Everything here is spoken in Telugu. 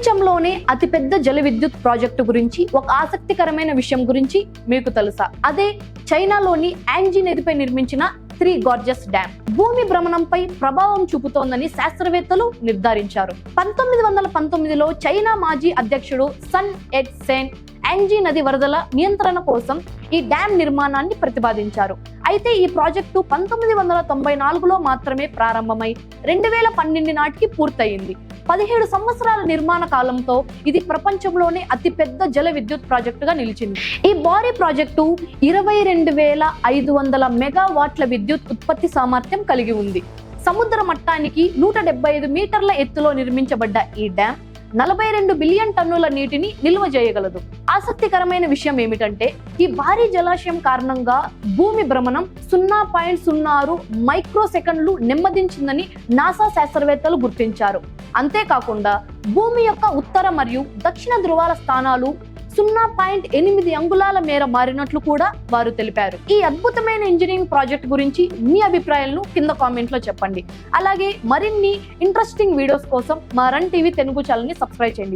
ప్రపంచంలోనే అతిపెద్ద జల విద్యుత్ ప్రాజెక్టు గురించి ఒక ఆసక్తికరమైన విషయం గురించి మీకు తెలుసా? అదే చైనాలోని యాంజీ నదిపై నిర్మించిన త్రీ గార్జెస్ డ్యామ్. భూమి భ్రమణంపై ప్రభావం చూపుతోందని శాస్త్రవేత్తలు నిర్ధారించారు. 1919లో చైనా మాజీ అధ్యక్షుడు సన్ ఎట్ సెన్ యాంజీ నది వరదల నియంత్రణ కోసం ఈ డ్యామ్ నిర్మాణాన్ని ప్రతిపాదించారు. అయితే ఈ ప్రాజెక్టు 1994లో మాత్రమే ప్రారంభమై 2012 నాటికి పూర్తయింది. 17 సంవత్సరాల నిర్మాణ కాలంతో ఇది ప్రపంచంలోనే అతిపెద్ద జల విద్యుత్ ప్రాజెక్టుగా నిలిచింది. ఈ భారీ ప్రాజెక్టు 22,500 మెగావాట్ల విద్యుత్ ఉత్పత్తి సామర్థ్యం కలిగి ఉంది. సముద్ర మట్టానికి 175 మీటర్ల ఎత్తులో నిర్మించబడ్డ ఈ డ్యామ్ 42 బిలియన్ టన్నుల నీటిని నిల్వ చేయగలదు. ఆసక్తికరమైన విషయం ఏమిటంటే ఈ భారీ జలాశయం కారణంగా భూమి భ్రమణం 0.06 మైక్రో సెకండ్లు నెమ్మదించిందని నాసా శాస్త్రవేత్తలు గుర్తించారు. అంతేకాకుండా భూమి యొక్క ఉత్తర మరియు దక్షిణ ధృవాల స్థానాలు 0.8 అంగుళాల మేర మారినట్లు కూడా వారు తెలిపారు. ఈ అద్భుతమైన ఇంజనీరింగ్ ప్రాజెక్ట్ గురించి మీ అభిప్రాయాలను కింద కామెంట్ లో చెప్పండి. అలాగే మరిన్ని ఇంట్రెస్టింగ్ వీడియోస్ కోసం మా రన్ టీవీ తెలుగు ఛానల్ ని సబ్స్క్రైబ్ చేయండి.